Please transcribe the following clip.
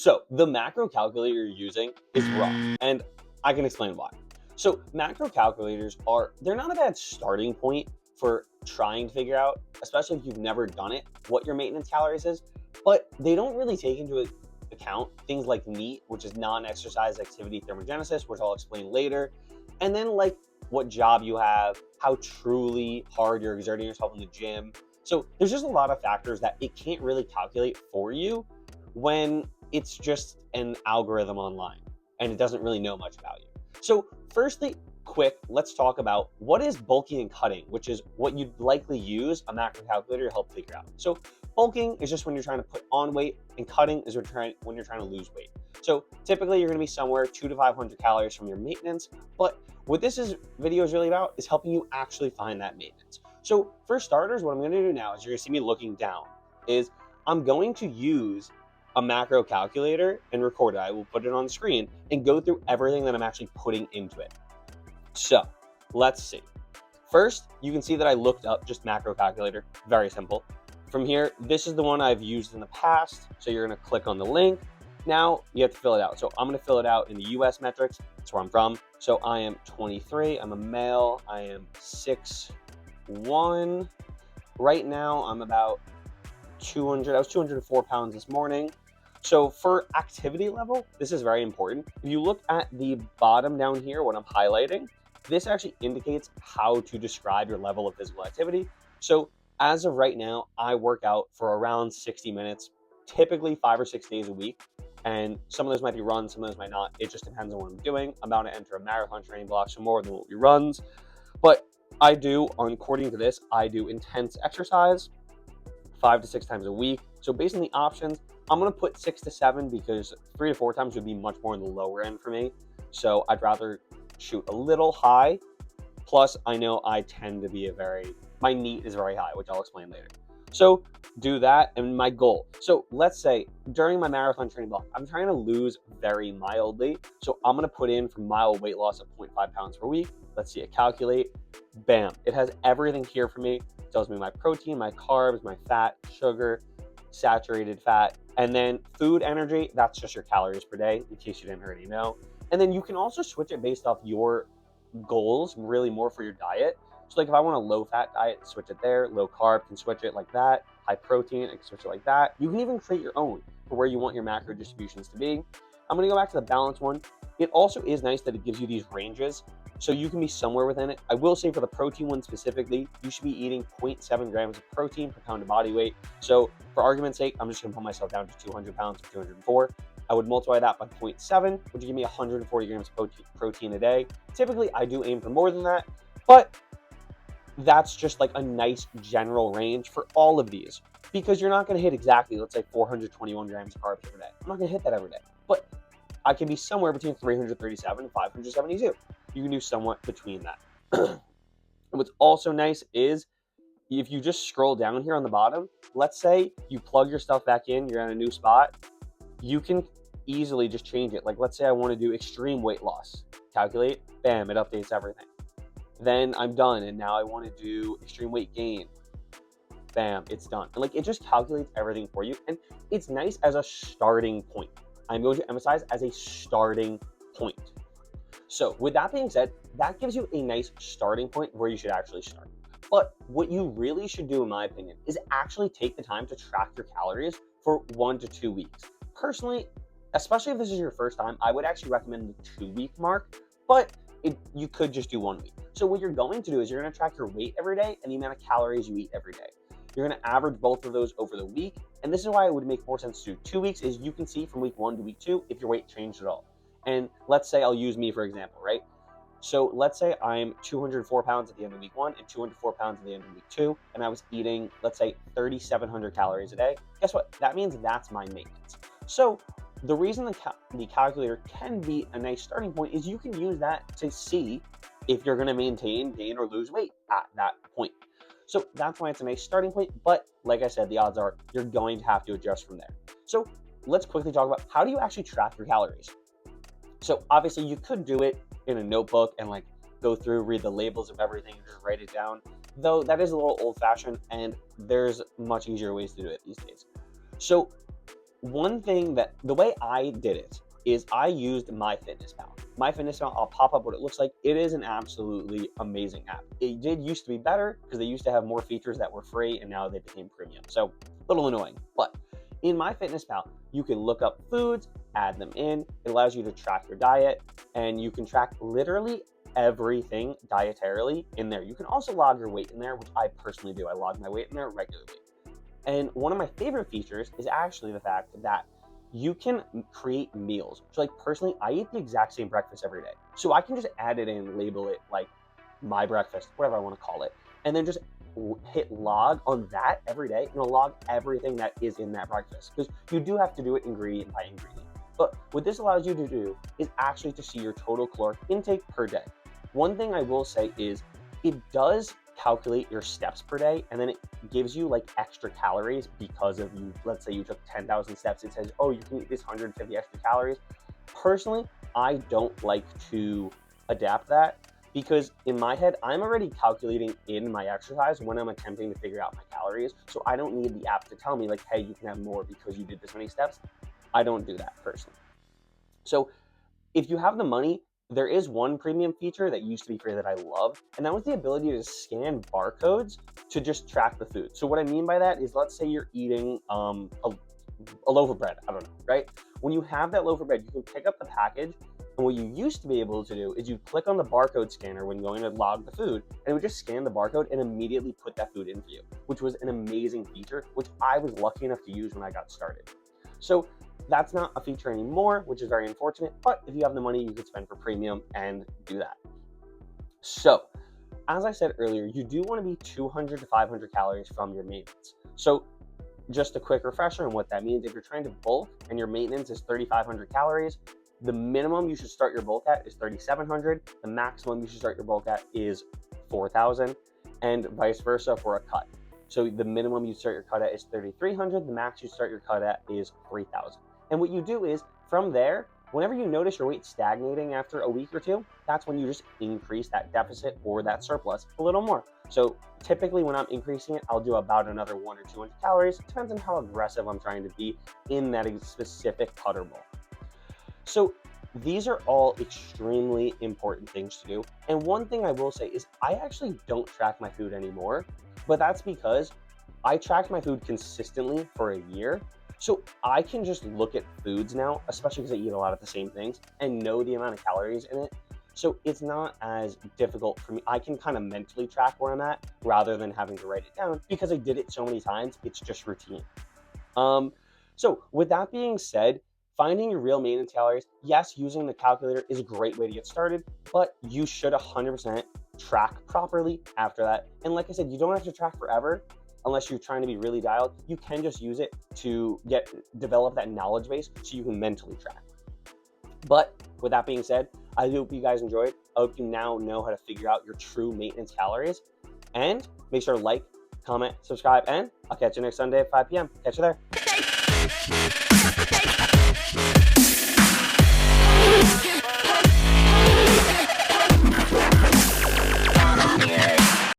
So the macro calculator you're using is wrong, and I can explain why. So macro calculators they're not a bad starting point for trying to figure out, especially if you've never done it, what your maintenance calories is, but they don't really take into account things like NEAT, which is non-exercise activity thermogenesis, which I'll explain later, and then like what job you have, how truly hard you're exerting yourself in the gym. So there's just a lot of factors that it can't really calculate for you when it's just an algorithm online and it doesn't really know much about you. So, firstly, let's talk about what is bulking and cutting, which is what you'd likely use a macro calculator to help figure out. So, bulking is just when you're trying to put on weight, and cutting is when you're trying to lose weight. So, typically, you're going to be somewhere 200 to 500 calories from your maintenance. But what video is really about is helping you actually find that maintenance. So, for starters, what I'm going to do now is you're going to see me looking down. I'm going to use a macro calculator and record it. I will put it on the screen and go through everything that I'm actually putting into it. So let's see. First, you can see that I looked up just macro calculator. Very simple. From here, this is the one I've used in the past. So you're going to click on the link. Now you have to fill it out. So I'm going to fill it out in the US metrics. That's where I'm from. So I am 23. I'm a male. I am 6'1". Right now I'm about 200. I was 204 pounds this morning. So for activity level, this is very important. If you look at the bottom down here, what I'm highlighting, this actually indicates how to describe your level of physical activity. So as of right now, I work out for around 60 minutes, typically 5 or 6 days a week. And some of those might be runs, some of those might not. It just depends on what I'm doing. I'm about to enter a marathon training block, so more than will be runs. But according to this, I do intense exercise 5 to 6 times a week. So based on the options, I'm going to put 6 to 7 because 3 to 4 times would be much more in the lower end for me. So I'd rather shoot a little high. Plus, I know I tend to be my NEAT is very high, which I'll explain later. So do that, and my goal. So let's say during my marathon training block, I'm trying to lose very mildly. So I'm going to put in for mild weight loss of 0.5 pounds per week. Let's see it calculate. Bam. It has everything here for me. It tells me my protein, my carbs, my fat, sugar, saturated fat, and then food energy. That's just your calories per day, in case you didn't already know. And then you can also switch it based off your goals, really more for your diet. So like if I want a low fat diet, switch it there. Low carb, can switch it like that. High protein, I can switch it like that. You can even create your own for where you want your macro distributions to be. I'm going to go back to the balance one. It also is nice that it gives you these ranges, so you can be somewhere within it. I will say for the protein one specifically, you should be eating 0.7 grams of protein per pound of body weight. So for argument's sake, I'm just going to put myself down to 200 pounds or 204. I would multiply that by 0.7, which would give me 140 grams of protein a day. Typically, I do aim for more than that, but that's just like a nice general range for all of these, because you're not going to hit exactly, let's say 421 grams of carbs every day. I'm not going to hit that every day, but I can be somewhere between 337 and 572. You can do somewhat between that. What's also nice is if you just scroll down here on the bottom, let's say you plug your stuff back in, you're at a new spot, you can easily just change it. Like let's say I want to do extreme weight loss, calculate, bam, it updates everything. Then I'm done, and now I want to do extreme weight gain. Bam, it's done. And like it just calculates everything for you, and it's nice as a starting point. I'm going to emphasize as a starting point. So with that being said, that gives you a nice starting point where you should actually start. But what you really should do, in my opinion, is actually take the time to track your calories for 1 to 2 weeks. Personally, especially if this is your first time, I would actually recommend the 2-week mark, but you could just do 1 week. So what you're going to do is you're going to track your weight every day and the amount of calories you eat every day. You're going to average both of those over the week. And this is why it would make more sense to do 2 weeks, is you can see from week 1 to week 2 if your weight changed at all. And let's say I'll use me for example, right? So let's say I'm 204 pounds at the end of week 1 and 204 pounds at the end of week 2, and I was eating, let's say, 3,700 calories a day. Guess what? That means that's my maintenance. So the reason the calculator can be a nice starting point is you can use that to see if you're going to maintain, gain, or lose weight at that point. So that's why it's a nice starting point. But like I said, the odds are you're going to have to adjust from there. So let's quickly talk about how do you actually track your calories. So obviously you could do it in a notebook and like go through, read the labels of everything, and just write it down. Though that is a little old fashioned, and there's much easier ways to do it these days. So one thing that the way I did it is I used MyFitnessPal. MyFitnessPal, I'll pop up what it looks like. It is an absolutely amazing app. It did used to be better because they used to have more features that were free and now they became premium. So a little annoying, but in MyFitnessPal, you can look up foods, add them in. It allows you to track your diet, and you can track literally everything dietarily in there. You can also log your weight in there, which I personally do. I log my weight in there regularly. And one of my favorite features is actually the fact that you can create meals. So like personally, I eat the exact same breakfast every day. So I can just add it in, label it like my breakfast, whatever I want to call it, and then just hit log on that every day, and it'll log everything that is in that breakfast, because you do have to do it ingredient by ingredient. But what this allows you to do is actually to see your total caloric intake per day. One thing I will say is it does calculate your steps per day, and then it gives you like extra calories because of you. Let's say you took 10,000 steps, it says, oh, you can eat this 150 extra calories. Personally, I don't like to adapt that, because in my head, I'm already calculating in my exercise when I'm attempting to figure out my calories. So I don't need the app to tell me like, hey, you can have more because you did this many steps. I don't do that personally. So if you have the money, there is one premium feature that used to be free that I love, and that was the ability to scan barcodes to just track the food. So what I mean by that is, let's say you're eating a loaf of bread, I don't know, right? When you have that loaf of bread, you can pick up the package, and what you used to be able to do is you click on the barcode scanner when going to log the food, and it would just scan the barcode and immediately put that food in for you, which was an amazing feature, which I was lucky enough to use when I got started. So that's not a feature anymore, which is very unfortunate, but if you have the money, you could spend for premium and do that. So as I said earlier, you do want to be 200 to 500 calories from your maintenance. So just a quick refresher on what that means. If you're trying to bulk and your maintenance is 3,500 calories, the minimum you should start your bulk at is 3,700. The maximum you should start your bulk at is 4,000, and vice versa for a cut. So the minimum you start your cut at is 3,300. The max you start your cut at is 3,000. And what you do is, from there, whenever you notice your weight stagnating after a week or two, that's when you just increase that deficit or that surplus a little more. So typically when I'm increasing it, I'll do about another 100 or 200 calories. It depends on how aggressive I'm trying to be in that specific cut or bulk. So these are all extremely important things to do. And one thing I will say is I actually don't track my food anymore, but that's because I tracked my food consistently for a year. So I can just look at foods now, especially because I eat a lot of the same things, and know the amount of calories in it. So it's not as difficult for me. I can kind of mentally track where I'm at rather than having to write it down, because I did it so many times, it's just routine. So with that being said, finding your real maintenance calories, yes, using the calculator is a great way to get started, but you should 100% track properly after that. And like I said, you don't have to track forever. Unless you're trying to be really dialed, you can just use it to develop that knowledge base so you can mentally track. But with that being said, I hope you guys enjoyed. I hope you now know how to figure out your true maintenance calories. And make sure to like, comment, subscribe, and I'll catch you next Sunday at 5 p.m. Catch you there.